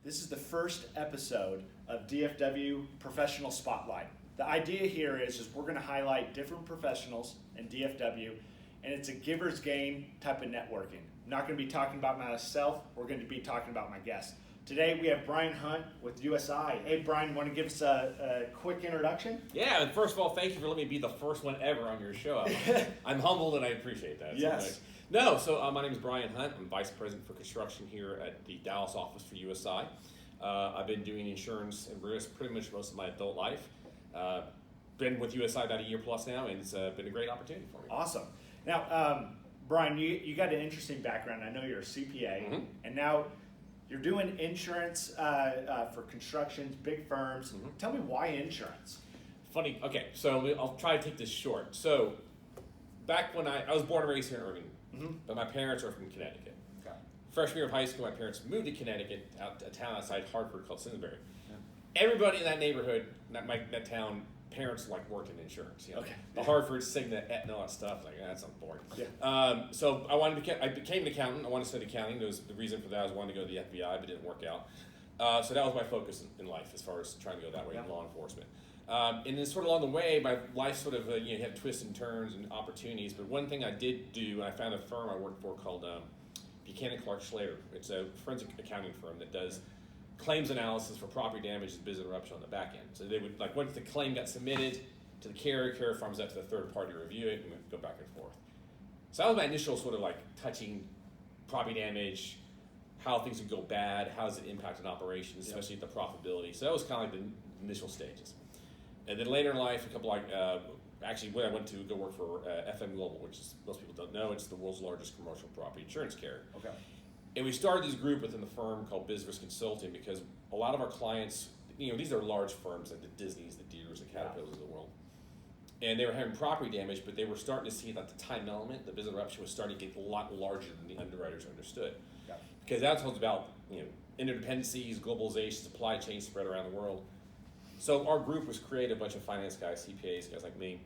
This is the first episode of DFW Professional Spotlight. The idea here is we're going to highlight different professionals in DFW, and it's a giver's gain type of networking. I'm not going to be talking about myself, we're going to be talking about my guests. Today we have Brian Hunt with USI. Hey Brian, want to give us a quick introduction? Yeah, and first of all, thank you for letting me be the first one ever on your show. I'm humbled and I appreciate that. Yes. My name is Brian Hunt. I'm Vice President for Construction here at the Dallas office for USI. I've been doing insurance and risk pretty much most of my adult life. Been with USI about a year plus now, and it's been a great opportunity for me. Awesome. Now, Brian, you got an interesting background. I know you're a CPA, and now you're doing insurance for constructions, big firms. Tell me why insurance? Funny. Okay, so I'll try to take this short. So back when I was born and raised here in Irving, but my parents are from Connecticut. Okay. Freshman year of high school, my parents moved to Connecticut, out a town outside Hartford called Simsbury. Yeah. Everybody in that neighborhood, that town, parents worked in insurance. Okay. The Hartford, Cigna, Aetna, all that stuff. That's not boring. Yeah. So I became an accountant. I wanted to study accounting. The reason for that was I wanted to go to the FBI, but it didn't work out. So that was my focus in life as far as trying to go that way in law enforcement. And then sort of along the way, my life sort of you had twists and turns and opportunities. But one thing I did do, I found a firm I worked for called Buchanan Clark Schlater. It's a forensic accounting firm that does claims analysis for property damage and business interruption on the back end. So they would, once the claim got submitted to the carrier farms that to the third party to review it, and we'd go back and forth. So that was my initial sort of touching property damage, how things would go bad, how does it impact an operation, especially the profitability. So that was kind of the initial stages. And then later in life, actually when I went to go work for FM Global, which is, most people don't know, it's the world's largest commercial property insurance carrier. Okay. And we started this group within the firm called Biz Risk Consulting because a lot of our clients, these are large firms like the Disneys, the Deeres, the Caterpillars of the world. And they were having property damage, but they were starting to see that the time element, the business interruption, was starting to get a lot larger than the underwriters understood. Yeah. Because that's what's about, interdependencies, globalization, supply chain spread around the world. So our group was created, a bunch of finance guys, CPAs, guys like me,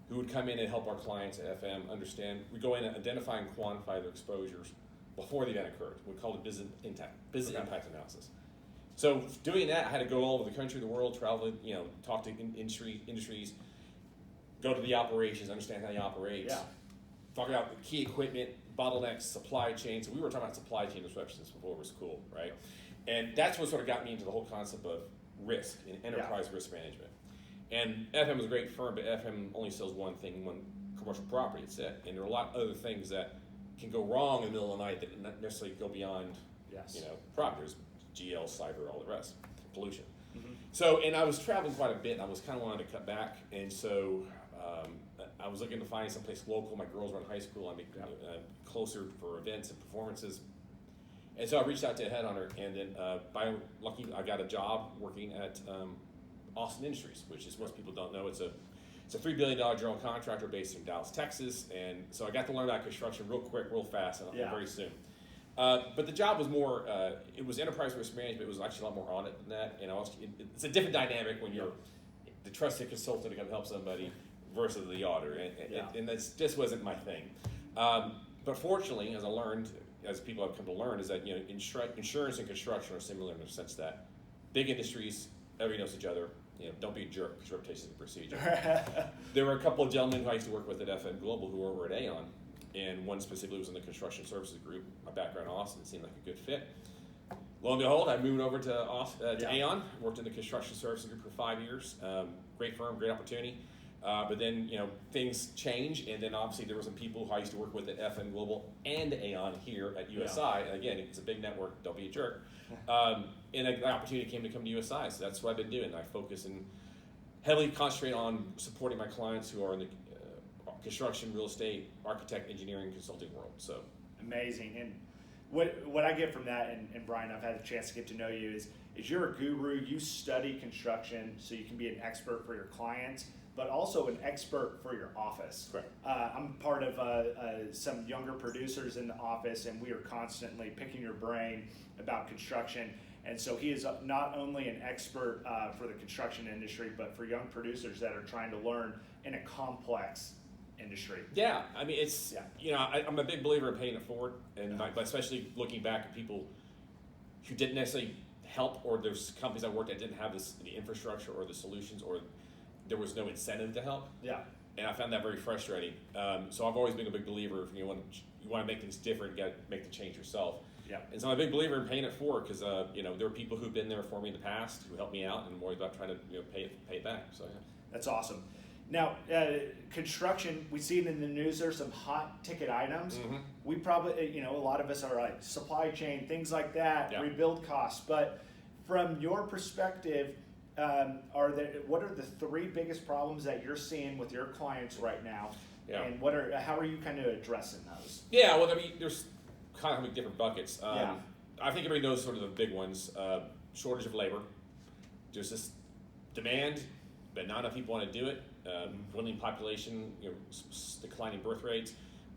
who would come in and help our clients at FM understand. We go in and identify and quantify their exposures before the event occurred. We called it business impact analysis. So doing that, I had to go all over the country, the world, travel, talk to industries, go to the operations, understand how they operate, talk about the key equipment, bottlenecks, supply chain. So we were talking about supply chain disruptions before it was cool, right? And that's what sort of got me into the whole concept of risk and enterprise risk management. And FM is a great firm, but FM only sells one thing, one commercial property, it's it. And there are a lot of other things that can go wrong in the middle of the night that not necessarily go beyond, property. There's GL, cyber, all the rest, pollution. So, and I was traveling quite a bit, and I was kind of wanting to cut back, and so I was looking to find someplace local. My girls were in high school. Closer for events and performances. And so I reached out to a headhunter, and then by lucky, I got a job working at Austin Industries, which is, most people don't know, it's a $3 billion general contractor based in Dallas, Texas. And so I got to learn about construction real quick, real fast, and very soon. But the job was more, it was enterprise risk management. It was actually a lot more audit than that. And it's a different dynamic when you're the trusted consultant to come help somebody versus the auditor. And that's just wasn't my thing. But fortunately, as I learned, as people have come to learn, is that insurance and construction are similar in the sense that big industries, everybody knows each other. Don't be a jerk, because reputation is a procedure. There were a couple of gentlemen who I used to work with at FM Global who were over at Aon, and one specifically was in the construction services group. My background in Austin seemed like a good fit. Lo and behold, I moved over to Aon, worked in the construction services group for 5 years. Great firm, great opportunity. But then, things change, and then obviously there were some people who I used to work with at FM Global and Aon here at USI. And again, it's a big network, don't be a jerk. And an opportunity came to come to USI, so that's what I've been doing. I focus and heavily concentrate on supporting my clients who are in the construction, real estate, architect, engineering, consulting world. So amazing. And what I get from that, and Brian, I've had a chance to get to know you, is you're a guru. You study construction so you can be an expert for your clients, but also an expert for your office. Correct. I'm part of some younger producers in the office, and we are constantly picking your brain about construction. And so he is not only an expert for the construction industry, but for young producers that are trying to learn in a complex industry. Yeah, I mean, it's, I'm a big believer in paying it forward, and especially looking back at people who didn't necessarily help, or there's companies I worked at didn't have the infrastructure or the solutions, or there was no incentive to help. Yeah. And I found that very frustrating. So I've always been a big believer, if you want to make things different, you got to make the change yourself. Yeah. And so I'm a big believer in paying it forward, because there are people who've been there for me in the past who helped me out, and I'm worried about trying to pay it back. So yeah. That's awesome. Now, construction, we see it in the news, there's some hot ticket items. Mm-hmm. We probably, a lot of us are like supply chain, things like that, Yeah. rebuild costs. But from your perspective, what are the three biggest problems that you're seeing with your clients right now? Yeah. And how are you kind of addressing those? Yeah, well, I mean, there's kind of different buckets. Yeah. I think everybody knows sort of the big ones. Shortage of labor. There's this demand, but not enough people want to do it. Dwindling population, declining birth rates.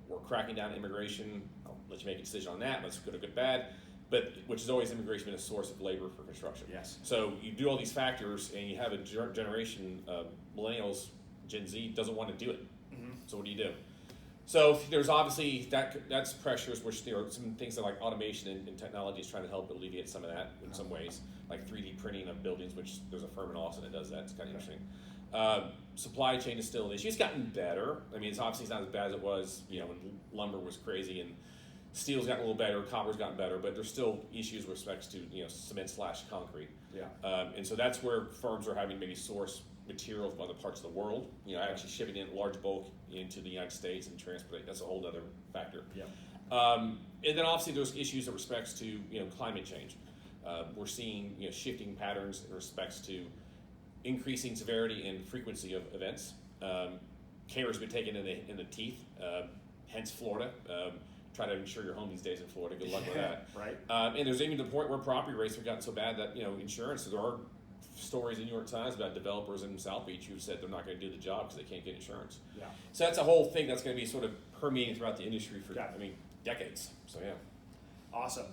We're cracking down on immigration. I'll let you make a decision on that. Let's go to good, bad. But which has always immigration been a source of labor for construction. Yes. So you do all these factors, and you have a generation of millennials, Gen Z, doesn't want to do it. Mm-hmm. So what do you do? So there's obviously that's pressures, which there are some things that like automation and technology is trying to help alleviate some of that in some ways, like 3D printing of buildings, which there's a firm in Austin that does that. It's kind of interesting. Supply chain is still an issue. It's gotten better. I mean, it's obviously not as bad as it was, when lumber was crazy, and steel's gotten a little better, copper's gotten better, but there's still issues with respects to cement/concrete. Yeah. And so that's where firms are having maybe source material from other parts of the world. Actually shipping in large bulk into the United States and transporting. That's a whole other factor. Yeah. And then obviously there's issues in respects to climate change. We're seeing shifting patterns in respects to increasing severity and frequency of events. Care's been taken in the teeth. Hence Florida. Try to insure your home these days in Florida. Good luck with that. Right. And there's even to the point where property rates have gotten so bad that insurance. There are stories in New York Times about developers in South Beach who said they're not going to do the job because they can't get insurance. Yeah. So that's a whole thing that's going to be sort of permeating throughout the industry for decades. So yeah. Awesome.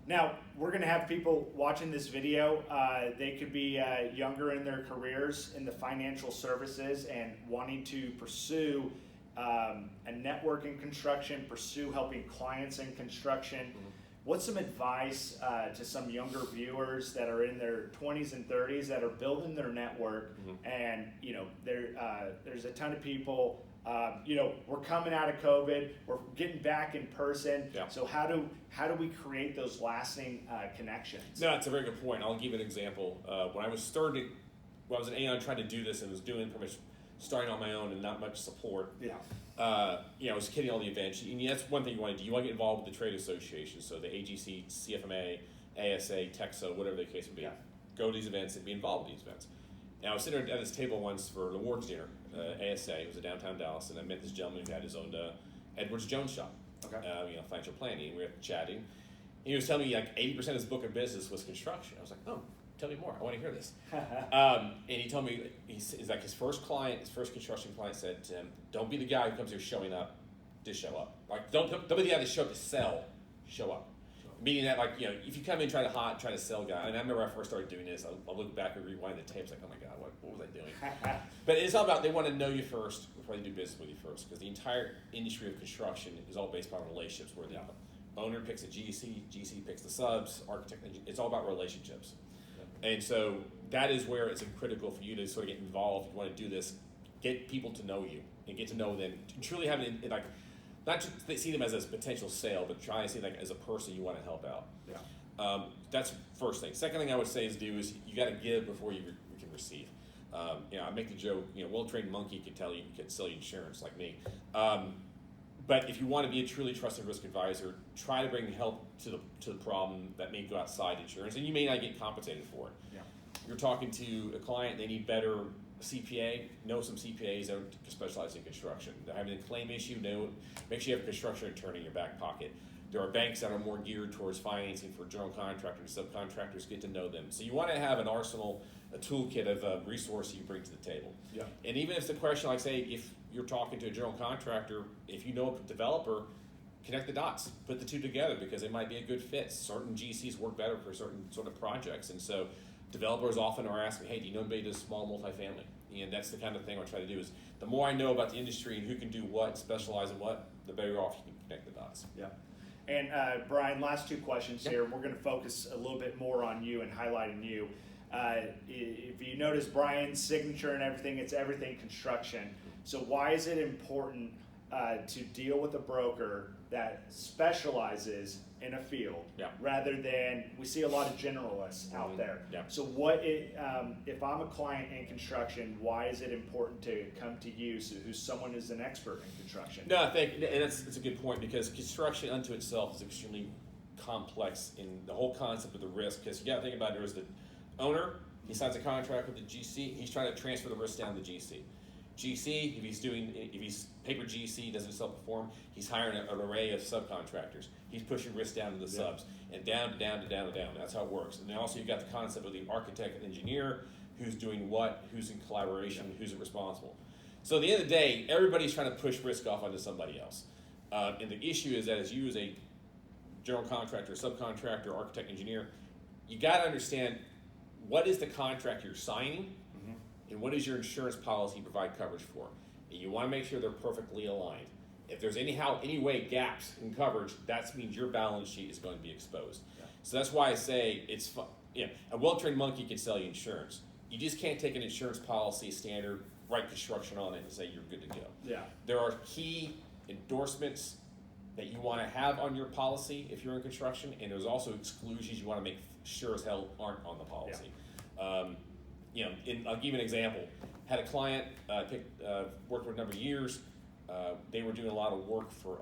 Now, we're going to have people watching this video. They could be younger in their careers in the financial services and wanting to pursue a network in construction, pursue helping clients in construction. Mm-hmm. What's some advice to some younger viewers that are in their 20s and 30s that are building their network? Mm-hmm. And there's a ton of people. We're coming out of COVID. We're getting back in person. Yeah. So how do we create those lasting connections? No, that's a very good point. I'll give you an example. When I was an Aon trying to do this and was doing pretty much starting on my own and not much support. Yeah. I was hitting all the events. And that's one thing you want to do. You want to get involved with the trade associations, so the AGC, CFMA, ASA, TEXO, whatever the case would be. Yeah. Go to these events and be involved in these events. And I was sitting at this table once for an awards dinner, ASA. It was in downtown Dallas, and I met this gentleman who had his own Edwards Jones shop. Okay. Financial planning. And we were chatting. And he was telling me like 80% of his book of business was construction. I was like, oh, tell me more. I want to hear this. And he told me he's like his first construction client said to him, "Don't be the guy who comes here showing up. Just show up. Like don't be the guy that show up to sell. Show up." Meaning that if you come in and try to sell guy. And I remember when I first started doing this. I'll look back and rewind the tapes like, oh my god, what was I doing? But it's all about they want to know you first before they do business with you first, because the entire industry of construction is all based upon relationships, where the owner picks a GC picks the subs, architect. It's all about relationships. And so that is where it's critical for you to sort of get involved. If you want to do this, get people to know you and get to know them. Truly have it in, not just see them as a potential sale, but try to see as a person you want to help out. Yeah. That's first thing. Second thing I would say is you got to give before you can receive. I make the joke. Well-trained monkey can sell you insurance like me. But if you want to be a truly trusted risk advisor, try to bring help to the problem that may go outside insurance, and you may not get compensated for it. Yeah. You're talking to a client; they need better CPA. Know some CPAs that specialize in construction. They're having a claim issue. Make sure you have a construction attorney in your back pocket. There are banks that are more geared towards financing for general contractors, subcontractors. Get to know them. So you want to have an arsenal, a toolkit of resources you bring to the table. Yeah. And even if it's a question like, say, if you're talking to a general contractor, if you know a developer, connect the dots, put the two together, because it might be a good fit. Certain GCs work better for certain sort of projects, and so developers often are asking, hey, do you know anybody who does small multifamily? And that's the kind of thing I try to do is the more I know about the industry and who can do what, specialize in what, the better off you can connect the dots. Yeah. And Brian, last two questions here. We're going to focus a little bit more on you and highlighting you. If you notice Brian's signature and everything, it's everything construction. So why is it important to deal with a broker that specializes in a field rather than, we see a lot of generalists out there. So if I'm a client in construction, why is it important to come to you, who's someone who's an expert in construction? No, I think, and it's a good point, because construction unto itself is extremely complex in the whole concept of the risk, because you got to think about it, there's the owner, he signs a contract with the GC, he's trying to transfer the risk down to the GC. GC, if he's paper GC, doesn't self-perform, he's hiring an array of subcontractors. He's pushing risk down to the subs, and down. That's how it works. And then also you've got the concept of the architect and engineer, who's doing what, who's in collaboration, who's responsible. So at the end of the day, everybody's trying to push risk off onto somebody else. And the issue is that as you as a general contractor, subcontractor, architect, engineer, you got to understand what is the contract you're signing, and what does your insurance policy provide coverage for? And you want to make sure they're perfectly aligned. If there's any way gaps in coverage, that means your balance sheet is going to be exposed. So that's why I say it's a well-trained monkey can sell you insurance. You just can't take an insurance policy standard, write construction on it, and say you're good to go. There are key endorsements that you want to have on your policy if you're in construction, and there's also exclusions you want to make sure as hell aren't on the policy. I'll give you an example. Had a client worked for a number of years. They were doing a lot of work for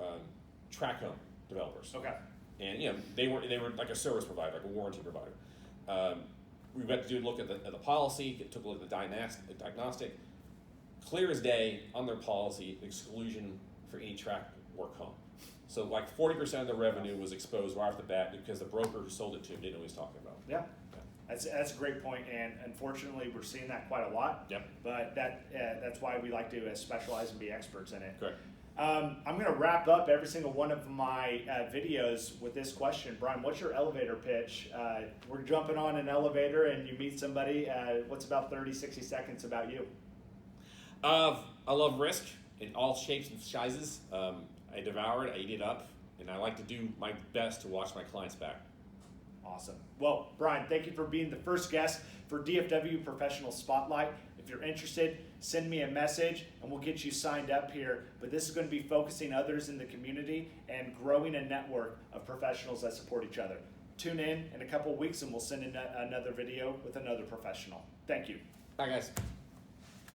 tract home developers. And they were like a service provider, like a warranty provider. We got to look at the policy. Took a look at the diagnostic. Clear as day on their policy, exclusion for any tract work home. So like 40% of the revenue was exposed right off the bat because the broker who sold it to him didn't know what he was talking about. That's a great point, and unfortunately, we're seeing that quite a lot. But that's why we like to specialize and be experts in it. Correct. I'm going to wrap up every single one of my videos with this question. Brian, what's your elevator pitch? We're jumping on an elevator and you meet somebody. What's about 30, 60 seconds about you? I love risk in all shapes and sizes. I devour it, I eat it up, and I like to do my best to watch my clients back. Awesome. Well, Brian, thank you for being the first guest for DFW Professional Spotlight. If you're interested, send me a message and we'll get you signed up here. But this is going to be focusing others in the community and growing a network of professionals that support each other. Tune in a couple of weeks and we'll send in another video with another professional. Thank you. Bye, guys.